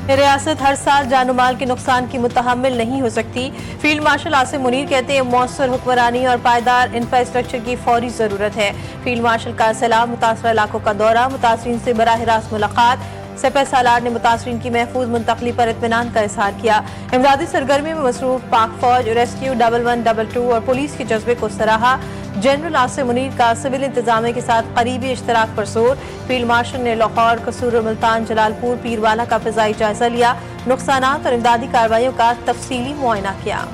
रियासत हर साल जानो माल के नुकसान की मुतहम्मिल नहीं हो सकती। फील्ड मार्शल आसिम मुनीर कहते हैं मौसर हुक्मरानी और पायदार इंफ्रास्ट्रक्चर की फौरी जरूरत है। फील्ड मार्शल का सलाह, मुतासरा इलाकों का दौरा, मुतासरीन से बराह रास्त मुलाकात। सेपह सालार ने मुतासरीन की महफूज मुंतकली पर इत्मीनान का इजहार किया। इमदादी सरगर्मी में मसरूफ पाक फौज, रेस्क्यू 1112 और पुलिस के जज्बे को सराहा। जनरल आसिम मुनीर का सिविल इंतजामिया के साथ करीबी इश्तराक पर जोर। फील्ड मार्शल ने लाहौर, कसूर, मुल्तान, जलालपुर, पीरवाला का फिजाई जायजा लिया। नुकसानात और इमदादी कार्रवाइयों का तफसीली मुआयना किया।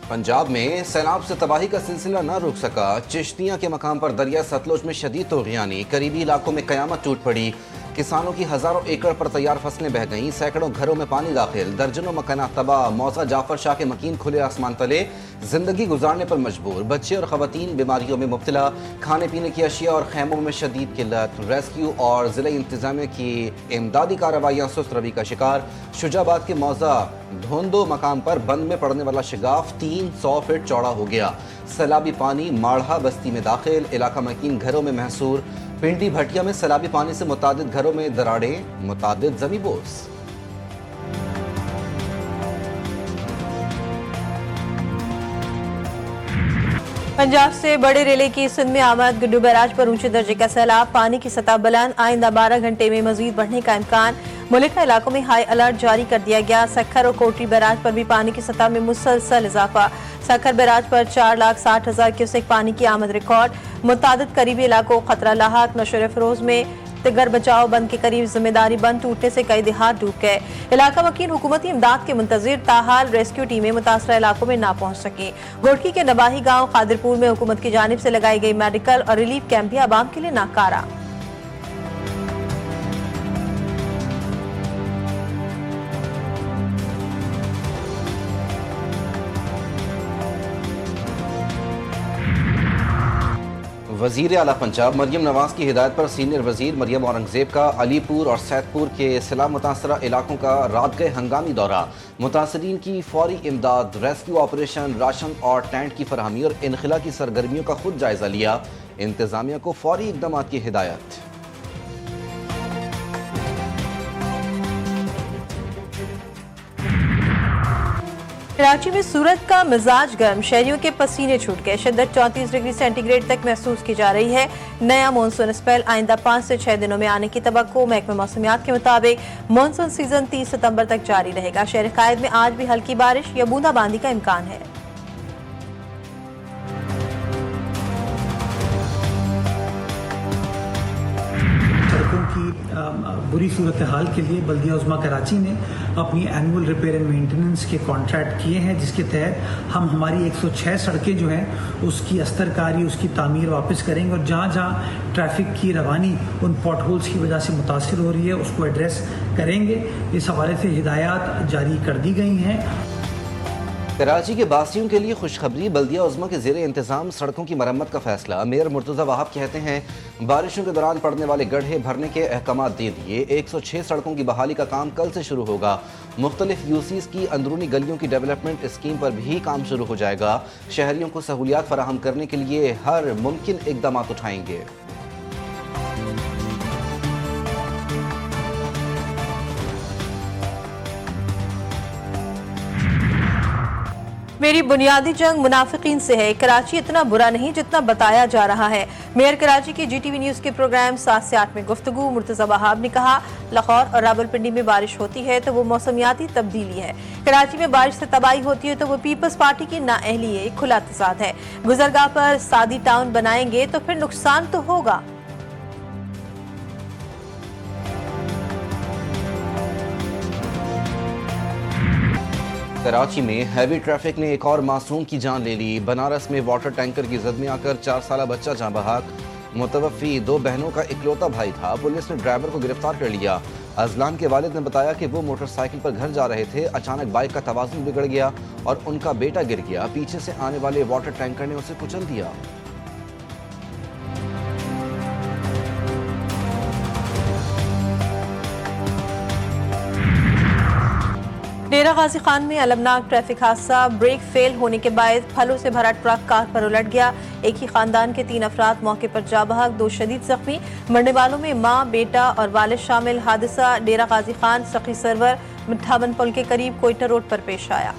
पंजाब में सैलाब से तबाही का सिलसिला न रुक सका। चिश्तियां के मकाम पर दरिया सतलुज में शदीद तूग़यानी, करीबी इलाकों में कयामत टूट पड़ी। किसानों की हजारों एकड़ पर तैयार फसलें बह गईं, सैकड़ों घरों में पानी दाखिल, दर्जनों मकानात तबाह। मौसा जाफर शाह के मकीन खुले आसमान तले जिंदगी गुजारने पर मजबूर। बच्चे और खवातीन बीमारियों में मुब्तला, खाने पीने की अशिया और खैमों में शदीद किल्लत। रेस्क्यू और जिला इंतजामिया की इमदादी कार्रवाइयाँ सुस्त रवि का शिकार। शुजाबाद के मौजा धोंदो मकाम पर बंद में पड़ने वाला शिगाफ 300 फीट चौड़ा हो गया। सैलाबी पानी माढ़ा बस्ती में दाखिल, इलाका मकीन घरों में महसूर। पिंडी भटिया में सैलाबी पानी से मुतादिद घरों में दरारें, मुतादिद जमीबोस। पंजाब से बड़े रेले की सिंध में आमद। गुड्डू बैराज पर ऊंचे दर्जे का सैलाब, पानी की सतह बुलंद। आइंदा 12 घंटे में मजीद बढ़ने का इम्कान। मुल्का इलाकों में हाई अलर्ट जारी कर दिया गया। सखर और कोटरी बैराज पर भी पानी की सतह में मुसलसल इजाफा। सखर बैराज पर 4,60,000 क्यूसेक पानी की आमद रिकॉर्ड। मुतादिद करीबी इलाकों खतरा लाहक। नशर फरोज में तिगर बचाओ बंद के करीब जिम्मेदारी बंद टूटने से कई देहात डूब गए। इलाका वकील हुकूमती इमदाद के मुंतजिर, ताहाल रेस्क्यू टीमें मुतासरा इलाकों में ना पहुंच सकी। गोड़की के नबाही गांव कादिरपुर में हुकूमत की जानिब से लगाई गई मेडिकल और रिलीफ कैंप भी आवाम के लिए नाकारा। वज़ीर आला पंजाब मरियम नवाज की हिदायत पर सीनियर वज़ीर मरियम औरंगज़ेब का अलीपुर और सैदपुर के सैलाब मुतासरा इलाकों का रात गए हंगामी दौरा। मुतासरीन की फौरी इमदाद, रेस्क्यू ऑपरेशन, राशन और टेंट की फरहमी और इनखला की सरगर्मियों का खुद जायजा लिया। इंतजामिया को फौरी इकदाम की हिदायत। कराची में सूरत का मिजाज गर्म, शहरियों के पसीने छूट गए। शिद्दत 34 डिग्री सेंटीग्रेड तक महसूस की जा रही है। नया मानसून स्पेल आइंदा 5 से 6 दिनों में आने की तवक्को। महकमे मौसमियात के मुताबिक मानसून सीजन 30 सितंबर तक जारी रहेगा। शहर कायद में आज भी हल्की बारिश या बूंदाबांदी का इम्कान है। बुरी सूरत हाल के लिए बल्दिया उज़्मा कराची ने अपनी एनुअल रिपेयर एंड मेंटेनेंस के कॉन्ट्रैक्ट किए हैं, जिसके तहत हम हमारी 106 सड़कें जो हैं उसकी अस्तरकारी, उसकी तामीर वापस करेंगे और जहाँ जहाँ ट्रैफिक की रवानी उन पॉट होल्स की वजह से मुतासिर हो रही है उसको एड्रेस करेंगे। इस हवाले से हिदायत जारी कर दी गई हैं। कराची के बासियों के लिए खुशखबरी, बल्दिया उज़्मा के ज़ेरे इंतज़ाम सड़कों की मरम्मत का फैसला। मेयर मुर्तज़ा वहाब कहते हैं बारिशों के दौरान पड़ने वाले गड्ढे भरने के अहकाम दे दिए। 106 सड़कों की बहाली का काम कल से शुरू होगा। मुख्तलिफ यूसीज़ की अंदरूनी गलियों की डेवलपमेंट स्कीम पर भी काम शुरू हो जाएगा। शहरियों को सहूलियात फराहम करने के लिए हर मुमकिन इकदाम उठाएंगे। मेरी बुनियादी जंग मुनाफिकीन से है। कराची इतना बुरा नहीं जितना बताया जा रहा है। मेयर कराची के GTV न्यूज़ के प्रोग्राम 7 से 8 में गुफ्तगू। मुर्तज़ा वहाब ने कहा लाहौर और रावलपिंडी में बारिश होती है तो वो मौसमियाती तब्दीली है। कराची में बारिश से तबाही होती है तो वो पीपल्स पार्टी की नाअहली है। खुला तजाद है। गुजरगाह पर सादी टाउन बनाएंगे तो फिर नुकसान तो होगा। कराची में हैवी ट्रैफिक ने एक और मासूम की जान ले ली। बनारस में वाटर टैंकर की जद में आकर 4 साला बच्चा जाँ बहक। मुतवफ़ी 2 बहनों का इकलौता भाई था। पुलिस ने ड्राइवर को गिरफ्तार कर लिया। अजलान के वालिद ने बताया कि वो मोटरसाइकिल पर घर जा रहे थे। अचानक बाइक का तवाज़ुन बिगड़ गया और उनका बेटा गिर गया। पीछे से आने वाले वाटर टैंकर ने उसे कुचल दिया। डेरा गाजी खान में अलमनाक ट्रैफिक हादसा, ब्रेक फेल होने के बाद फलों से भरा ट्रक कार पर उलट गया। एक ही खानदान के 3 अफराद मौके पर जा बहक, 2 शदीद जख्मी। मरने वालों में मां, बेटा और वालिद शामिल। हादसा डेरा गाजी खान सखी सरवर मिठावन पुल के करीब कोयटा रोड पर पेश आया।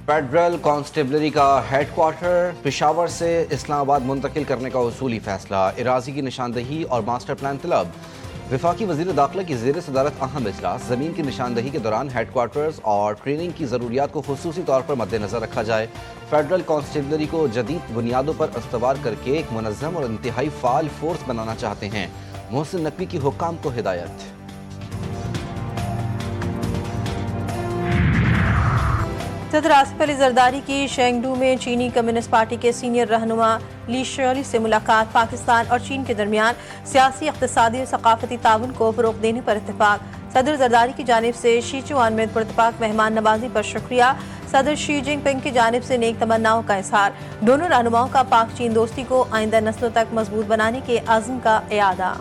फेडरल कांस्टेबलरी का हेडक्वार्टर पेशावर से इस्लामाबाद मुंतकिल करने का उसूली फैसला, इराजी की निशानदही और मास्टर प्लान तलब। वफाकी वजीर दाखिला की ज़ेर सदारत अहम इजलास, ज़मीन की निशानदही के दौरान हेडक्वार्टर्स और ट्रेनिंग की ज़रूरियात को खुसूसी तौर पर मद्देनजर रखा जाए। फेडरल कांस्टेबलरी को जदीद बुनियादों पर इस्तवार करके एक मुनज़्ज़म और इंतहाई फ़ाल फोर्स बनाना चाहते हैं। मोहसिन नकवी की हुक्काम को हिदायत। सदर आसिफ अली जरदारी की शेंगडू में चीनी कम्युनिस्ट पार्टी के सीनियर रहनुमा ली शर्ली से मुलाकात। पाकिस्तान और चीन के दरमियान सियासी, इक़्तिसादी और सकाफती ताउन को फ़रोग़ देने पर इत्तेफाक। सदर जरदारी की जानिब से शी चुआन में पुरतपाक मेहमान नवाजी पर शुक्रिया। सदर शी जिनपिंग की जानिब से नेक तमन्नाओं का इज़हार। दोनों रहनुमाओं का पाक चीन दोस्ती को आइंदा नस्लों तक मजबूत बनाने के अज़्म का इयादा।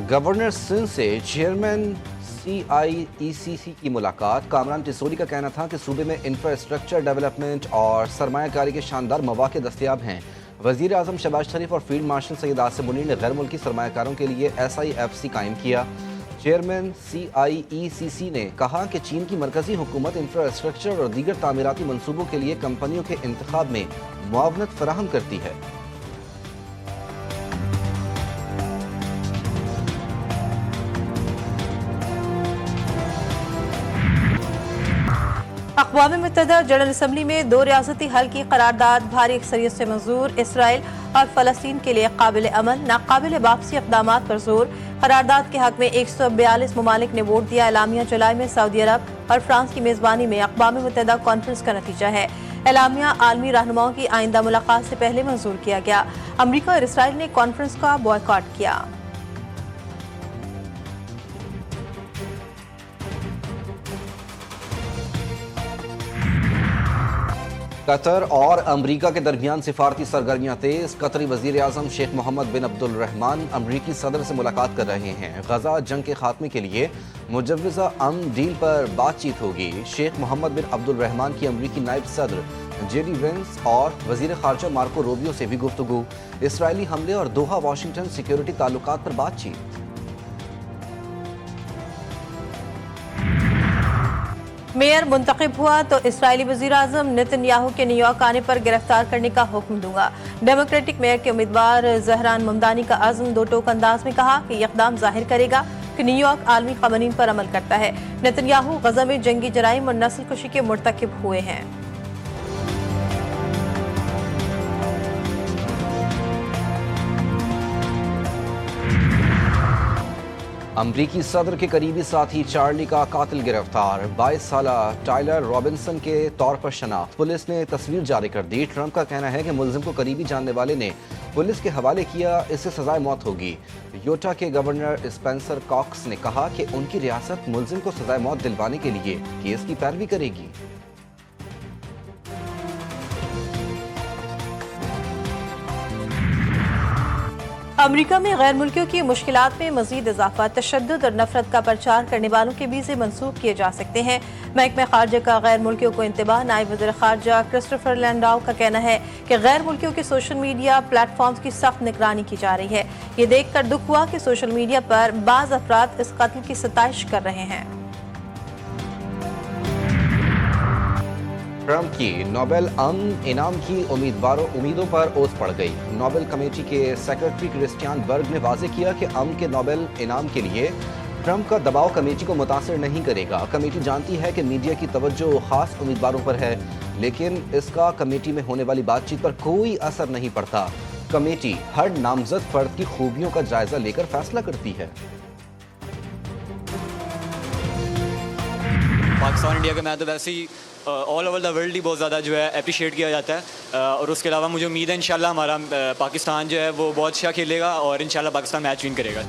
गवर्नर सिंध से चेयरमैन CIECC की मुलाकात। कामरान टिसोली का कहना था कि सूबे में इंफ्रास्ट्रक्चर डेवलपमेंट और सरमायाकारी के शानदार मौके दस्तयाब हैं। वज़ीर आज़म शहबाज शरीफ और फील्ड मार्शल सैयद आसिम मुनीर ने गैर मुल्की सरमायाकारों के लिए SIFC कायम किया। चेयरमैन CIECC ने कहा कि चीन की मरकजी हुकूमत इंफ्रास्ट्रक्चर और दीगर तामीराती मनसूबों के लिए कंपनियों के इंतखाब में मुआवनत फराहम करती है। अक़वाम मुत्तहिदा जनरल असम्बली में 2 रियासती हल की करारदाद भारी अक्सरियत से मंजूर। इसराइल और फ़लस्तीन के लिए काबिल अमल, नाकाबिल वापसी इक़दामात पर जोर। करारदाद के हक में 142 ममालिक ने वोट दिया। एलामिया जुलाई में सऊदी अरब और फ्रांस की मेज़बानी में अक़वाम मुत्तहिदा कॉन्फ्रेंस का नतीजा है। एलामिया आलमी रहनुमाओं की आइंदा मुलाकात से पहले मंजूर किया गया। अमरीका और इसराइल ने कॉन्फ्रेंस का बॉयकॉट किया। कतर और अमरीका के दरमियान सिफारती सरगर्मियां तेज। कतरी वजीर आज़म शेख मोहम्मद बिन अब्दुल रहमान अमरीकी सदर से मुलाकात कर रहे हैं। गजा जंग के खात्मे के लिए मुजव्वज़ा अमन डील पर बातचीत होगी। शेख मोहम्मद बिन अब्दुल रहमान की अमरीकी नायब सदर JD वेंस और वजीर खारजा मार्को रूबियो से भी गुफ्तगू। इसराइली हमले और दोहा वाशिंगटन सिक्योरिटी ताल्लुकात पर बातचीत। मेयर मुंतखब हुआ तो इस्राएली वज़ीर आज़म नेतन्याहू के न्यूयॉर्क आने पर गिरफ्तार करने का हुक्म दूंगा। डेमोक्रेटिक मेयर के उम्मीदवार जहरान ममदानी का अज़्म 2 टोक अंदाज में कहा कि इक़दाम जाहिर करेगा कि न्यूयॉर्क आलमी क़वानीन पर अमल करता है। नेतन्याहू गज़ा में जंगी जराइम और नस्ल कुशी के मुर्तकिब हुए हैं। अमरीकी सदर के करीबी साथी चार्ली का कातिल गिरफ्तार। 22 साला टाइलर रॉबिन्सन के तौर पर शनाख्त। पुलिस ने तस्वीर जारी कर दी। ट्रंप का कहना है कि मुलजिम को करीबी जानने वाले ने पुलिस के हवाले किया, इससे सजाए मौत होगी। यूटा के गवर्नर स्पेंसर कॉक्स ने कहा कि उनकी रियासत मुलजिम को सजाए मौत दिलवाने के लिए केस की पैरवी करेगी। अमरीका में गैर मुल्कियों की मुश्किलात में मजीद इजाफा। तशद्दुद और नफरत का प्रचार करने वालों के वीज़े मंसूख किए जा सकते हैं। महकमा खारजा का गैर मुल्कियों को इंतबाह। नायब वज़ीर खारजा क्रिस्टोफर लैंडाउ का कहना है कि गैर मुल्कियों के सोशल मीडिया प्लेटफॉर्म्स की सख्त निगरानी की जा रही है। ये देखकर दुख हुआ कि सोशल मीडिया पर बाज़ अफराद इस कत्ल की सताइश कर रहे हैं। ट्रंप की नोबेल अमन इनाम की उम्मीदों पर ओस पड़ गई। नोबेल कमेटी के सेक्रेटरी क्रिस्टियान बर्ग ने वाजे किया कि अमन के नोबेल इनाम के लिए ट्रंप का दबाव कमेटी को मुतासिर नहीं करेगा। कमेटी जानती है कि मीडिया की तवज्जो खास उम्मीदवारों पर है, लेकिन इसका कमेटी में होने वाली बातचीत पर कोई असर नहीं पड़ता। कमेटी हर नामजद फर्द की खूबियों का जायजा लेकर फैसला करती है। पाकिस्तान इंडिया का मैच तो वैसे ही ऑल ओवर द वर्ल्ड ही बहुत ज़्यादा जो है अप्रिशिएट किया जाता है, और उसके अलावा मुझे उम्मीद है इंशाल्लाह हमारा पाकिस्तान जो है वो बहुत अच्छा खेलेगा और इंशाल्लाह पाकिस्तान मैच विन करेगा।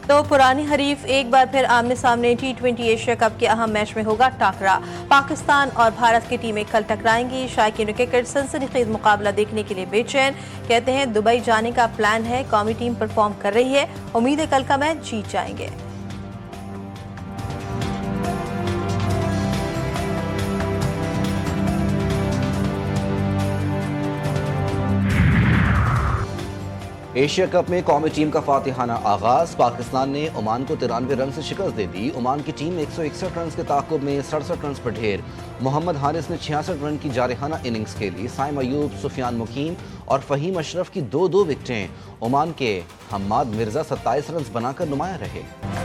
तो पुरानी हरीफ एक बार फिर आमने सामने T20 एशिया कप के अहम मैच में होगा टाकरा। पाकिस्तान और भारत की टीमें कल टकराएंगी। शायकीन क्रिकेट सनसनीखेज मुकाबला देखने के लिए बेचैन। कहते हैं दुबई जाने का प्लान है, कौमी टीम परफॉर्म कर रही है, उम्मीद है कल का मैच जीत जाएंगे। एशिया कप में कौमी टीम का फातिहाना आगाज। पाकिस्तान ने ओमान को 93 रन से शिकस्त दे दी। ओमान की टीम 161 रन के ताकुब में 67 रन पर ढेर। मोहम्मद हारिस ने 66 रन की जारहाना इनिंग्स खेली। साइम अयूब, सुफियान मुकीम और फहीम अशरफ की 2-2 विकेटें। ओमान के हम्माद मिर्जा 27 रन बनाकर नुमाया रहे।